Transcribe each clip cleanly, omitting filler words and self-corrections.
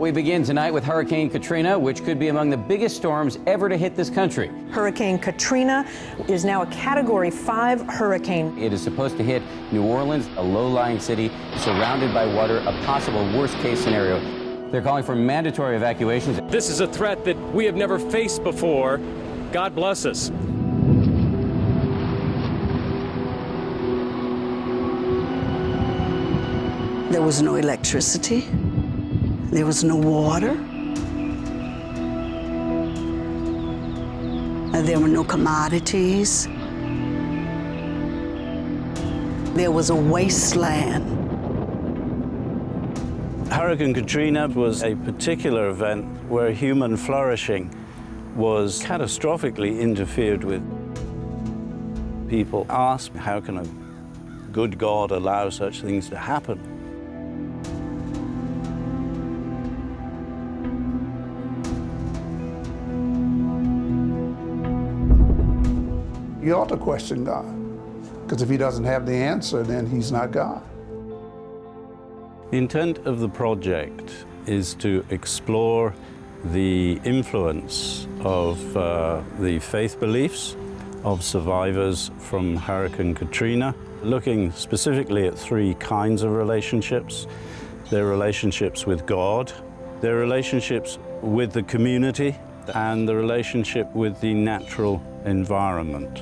We begin tonight with Hurricane Katrina, which could be among the biggest storms ever to hit this country. Hurricane Katrina is now a Category 5 hurricane. It is supposed to hit New Orleans, a low-lying city surrounded by water, a possible worst-case scenario. They're calling for mandatory evacuations. This is a threat that we have never faced before. God bless us. There was no electricity. There was no water. There were no commodities. There was a wasteland. Hurricane Katrina was a particular event where human flourishing was catastrophically interfered with. People ask, how can a good God allow such things to happen? You ought to question God, because if he doesn't have the answer, then he's not God. The intent of the project is to explore the influence of the faith beliefs of survivors from Hurricane Katrina, looking specifically at three kinds of relationships: their relationships with God, their relationships with the community, and the relationship with the natural environment.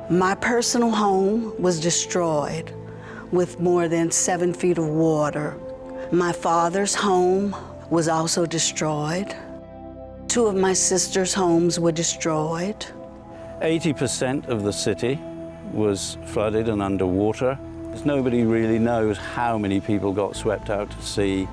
My personal home was destroyed with more than 7 feet of water. My father's home was also destroyed. 2 of my sister's homes were destroyed. 80% of the city was flooded and underwater. Nobody really knows how many people got swept out to sea.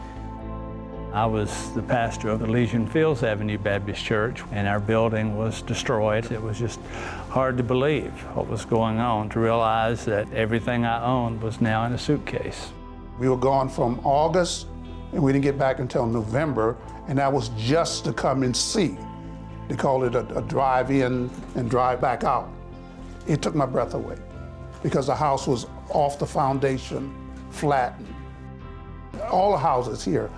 I was the pastor of the Legion Fields Avenue Baptist Church, and our building was destroyed. It was just hard to believe what was going on, to realize that everything I owned was now in a suitcase. We were gone from August, and we didn't get back until November, and that was just to come and see. They called it a drive-in and drive back out. It took my breath away, because the house was off the foundation, flattened. All the houses here,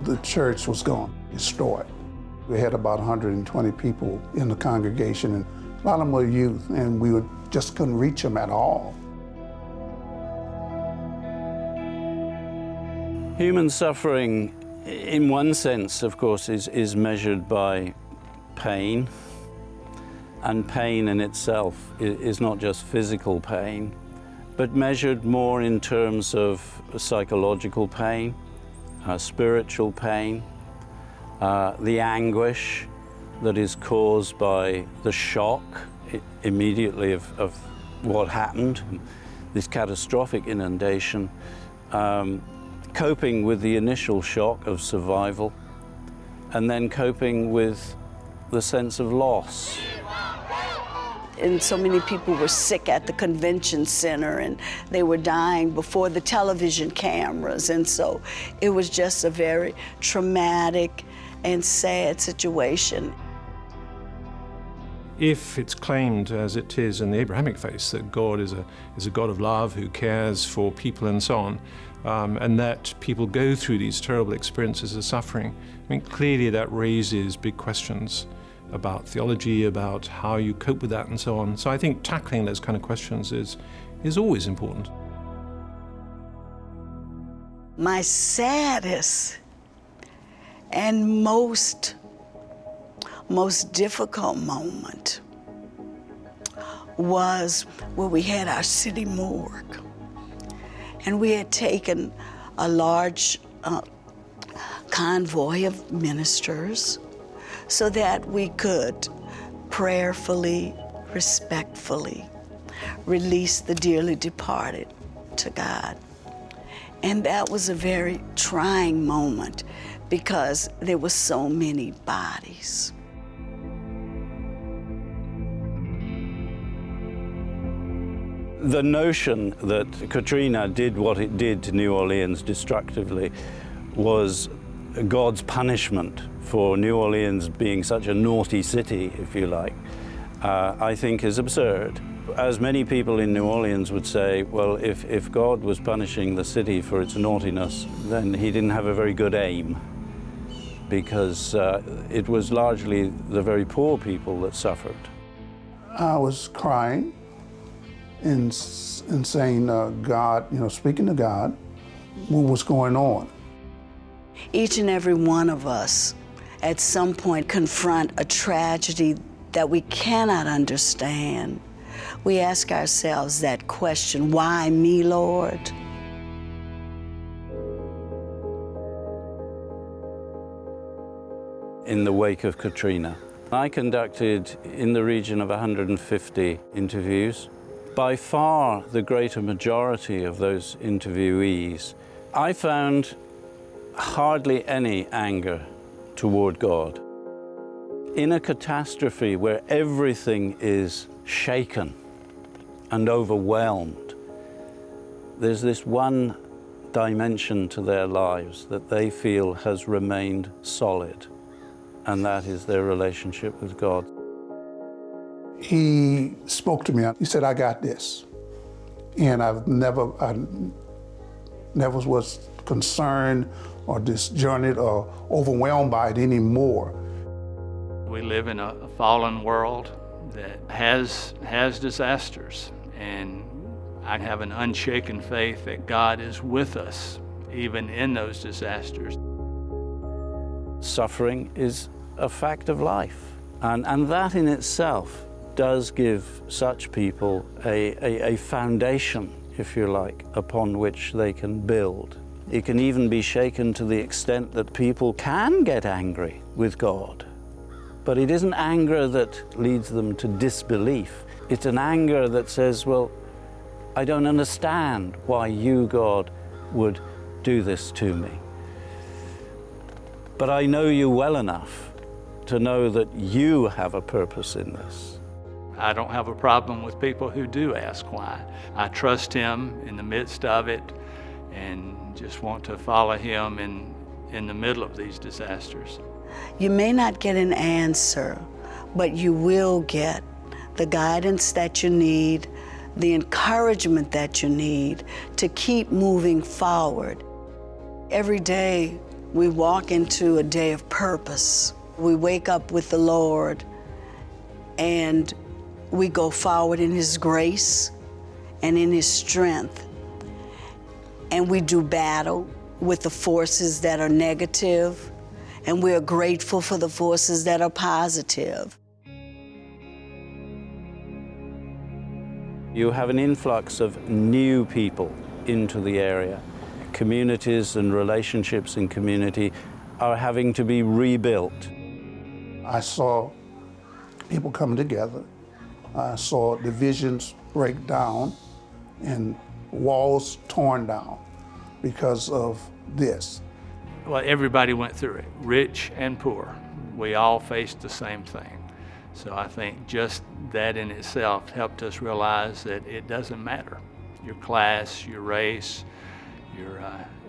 the church was gone, destroyed. We had about 120 people in the congregation, and a lot of them were youth, and we just couldn't reach them at all. Human suffering, in one sense, of course, is measured by pain. And pain in itself is not just physical pain, but measured more in terms of psychological pain, spiritual pain, the anguish that is caused by the shock immediately of what happened, this catastrophic inundation, coping with the initial shock of survival, and then coping with the sense of loss. And so many people were sick at the convention center, and they were dying before the television cameras. And so it was just a very traumatic and sad situation. If it's claimed, as it is in the Abrahamic faith, that God is a God of love who cares for people and so on, and that people go through these terrible experiences of suffering, I mean, clearly that raises big questions about theology, about how you cope with that and so on. So I think tackling those kind of questions is always important. My saddest and most difficult moment was when we had our city morgue, and we had taken a large convoy of ministers so that we could prayerfully, respectfully release the dearly departed to God. And that was a very trying moment because there were so many bodies. The notion that Katrina did what it did to New Orleans destructively was God's punishment for New Orleans being such a naughty city, if you like. I think is absurd. As many people in New Orleans would say, well, if God was punishing the city for its naughtiness, then he didn't have a very good aim, because it was largely the very poor people that suffered. I was crying and saying, God, speaking to God, what was going on. Each and every one of us at some point confront a tragedy that we cannot understand. We ask ourselves that question, why me, Lord? In the wake of Katrina, I conducted in the region of 150 interviews. By far the greater majority of those interviewees, I found hardly any anger toward God. In a catastrophe where everything is shaken and overwhelmed, there's this one dimension to their lives that they feel has remained solid, and that is their relationship with God. He spoke to me. He said, I got this. And I never was concerned or disjointed or overwhelmed by it anymore. We live in a fallen world that has disasters, and I have an unshaken faith that God is with us even in those disasters. Suffering is a fact of life, and that in itself does give such people a foundation, if you like, upon which they can build. It can even be shaken to the extent that people can get angry with God. But it isn't anger that leads them to disbelief. It's an anger that says, well, I don't understand why you, God, would do this to me. But I know you well enough to know that you have a purpose in this. I don't have a problem with people who do ask why. I trust him in the midst of it and just want to follow him in the middle of these disasters. You may not get an answer, but you will get the guidance that you need, the encouragement that you need to keep moving forward. Every day we walk into a day of purpose. We wake up with the Lord and we go forward in His grace and in His strength. And we do battle with the forces that are negative, and we are grateful for the forces that are positive. You have an influx of new people into the area. Communities and relationships in community are having to be rebuilt. I saw people come together. I saw divisions break down and walls torn down because of this. Well, everybody went through it, rich and poor. We all faced the same thing. So I think just that in itself helped us realize that it doesn't matter. Your class, your race, your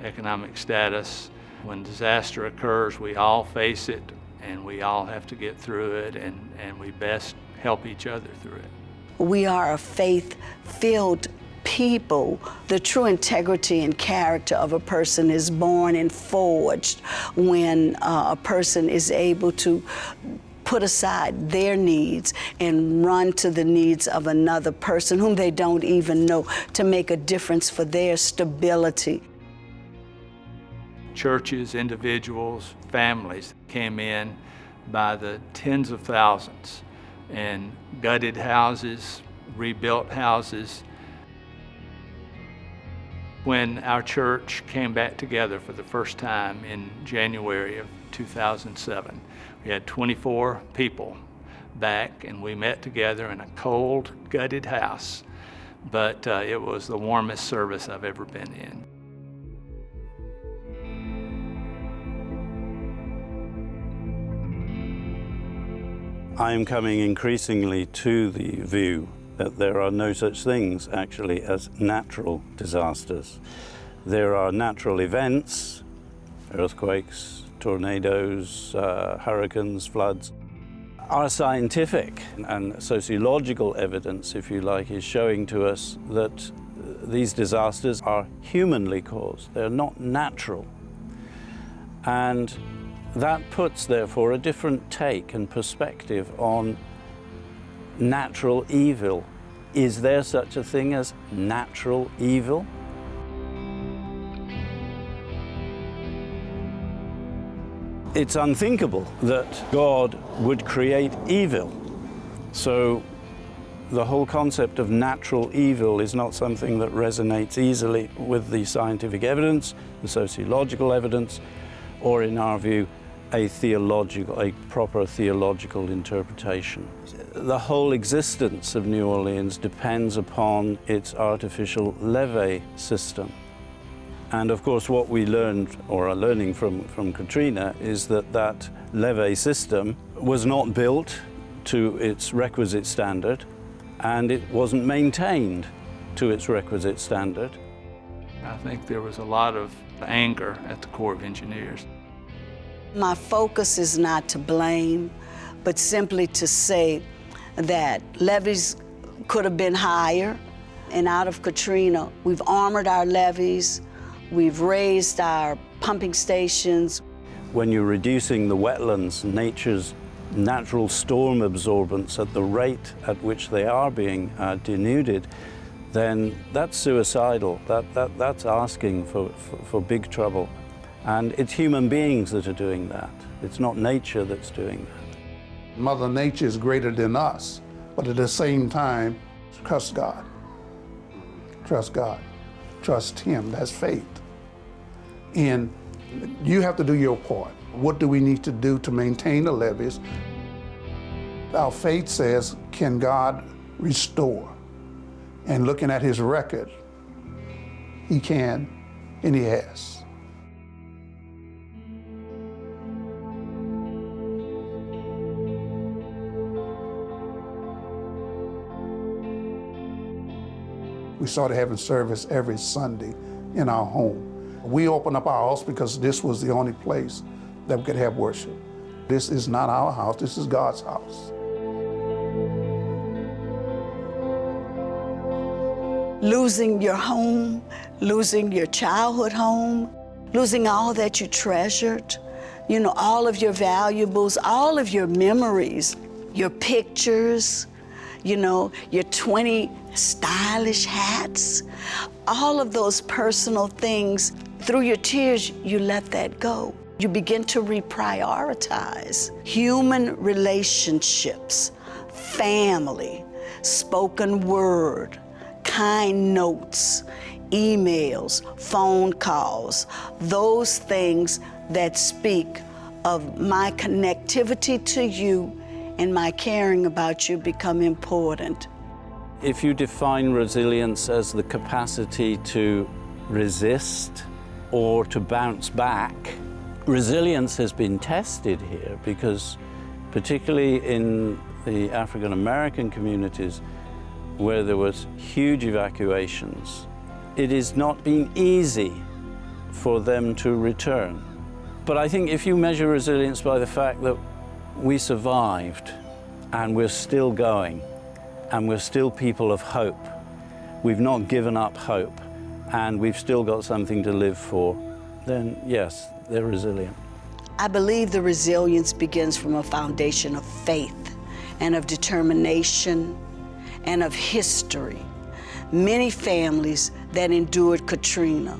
economic status. When disaster occurs, we all face it, and we all have to get through it, and we best help each other through it. We are a faith-filled people. The true integrity and character of a person is born and forged when a person is able to put aside their needs and run to the needs of another person whom they don't even know to make a difference for their stability. Churches, individuals, families came in by the tens of thousands and gutted houses, rebuilt houses. When our church came back together for the first time in January of 2007, we had 24 people back, and we met together in a cold, gutted house, but it was the warmest service I've ever been in. I am coming increasingly to the view that there are no such things actually as natural disasters. There are natural events, earthquakes, tornadoes, hurricanes, floods. Our scientific and sociological evidence, if you like, is showing to us that these disasters are humanly caused. They're not natural. And that puts, therefore, a different take and perspective on natural evil. Is there such a thing as natural evil? It's unthinkable that God would create evil. So the whole concept of natural evil is not something that resonates easily with the scientific evidence, the sociological evidence, or in our view, a proper theological interpretation. The whole existence of New Orleans depends upon its artificial levee system. And of course, what we learned, or are learning from Katrina, is that that levee system was not built to its requisite standard, and it wasn't maintained to its requisite standard. I think there was a lot of anger at the Corps of Engineers. My focus is not to blame, but simply to say that levees could have been higher. And out of Katrina, we've armored our levees, we've raised our pumping stations. When you're reducing the wetlands, nature's natural storm absorbance at the rate at which they are being denuded, then that's suicidal. That's asking for big trouble. And it's human beings that are doing that. It's not nature that's doing that. Mother Nature is greater than us, but at the same time, trust God. Trust God. Trust Him. That's faith. And you have to do your part. What do we need to do to maintain the levees? Our faith says, can God restore? And looking at His record, He can, and He has. We started having service every Sunday in our home. We opened up our house because this was the only place that we could have worship. This is not our house, this is God's house. Losing your home, losing your childhood home, losing all that you treasured, you know, all of your valuables, all of your memories, your pictures, you know, your 20 stylish hats, all of those personal things. Through your tears, you let that go. You begin to reprioritize human relationships, family, spoken word, kind notes, emails, phone calls, those things that speak of my connectivity to you and my caring about you become important. If you define resilience as the capacity to resist or to bounce back, resilience has been tested here because particularly in the African American communities where there was huge evacuations, it has not been easy for them to return. But I think if you measure resilience by the fact that we survived and we're still going and we're still people of hope, we've not given up hope and we've still got something to live for, then yes, they're resilient. I believe the resilience begins from a foundation of faith and of determination and of history. Many families that endured Katrina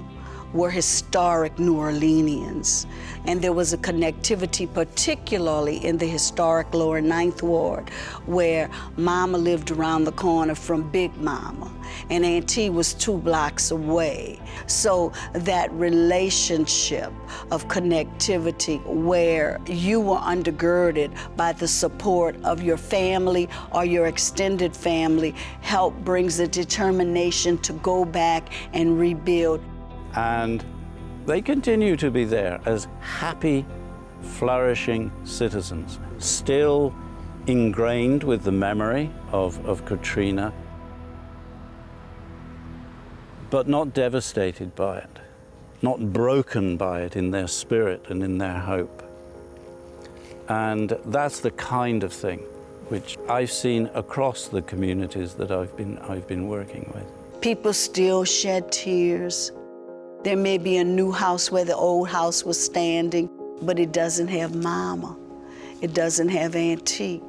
were historic New Orleanians, and there was a connectivity particularly in the historic Lower Ninth Ward where Mama lived around the corner from Big Mama and Auntie was 2 blocks away. So that relationship of connectivity where you were undergirded by the support of your family or your extended family brings a determination to go back and rebuild. And they continue to be there as happy, flourishing citizens, still ingrained with the memory of Katrina, but not devastated by it, not broken by it in their spirit and in their hope. And that's the kind of thing which I've seen across the communities that I've been working with. People still shed tears. There may be a new house where the old house was standing, but it doesn't have Mama. It doesn't have Auntie.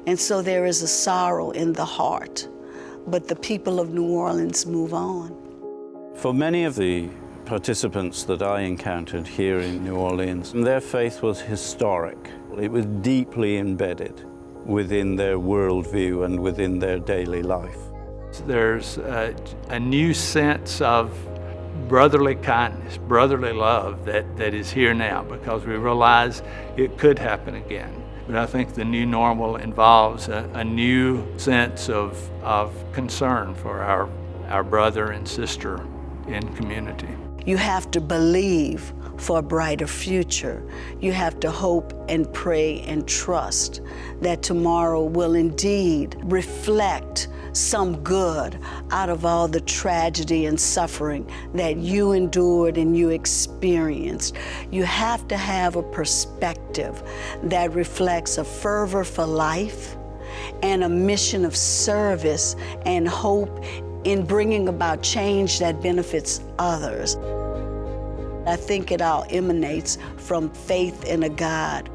And so there is a sorrow in the heart. But the people of New Orleans move on. For many of the participants that I encountered here in New Orleans, their faith was historic. It was deeply embedded within their worldview and within their daily life. There's a new sense of brotherly kindness, brotherly love that is here now, because we realize it could happen again. But I think the new normal involves a new sense of concern for our brother and sister in community. You have to believe for a brighter future. You have to hope and pray and trust that tomorrow will indeed reflect some good out of all the tragedy and suffering that you endured and you experienced. You have to have a perspective that reflects a fervor for life and a mission of service and hope in bringing about change that benefits others. I think it all emanates from faith in a God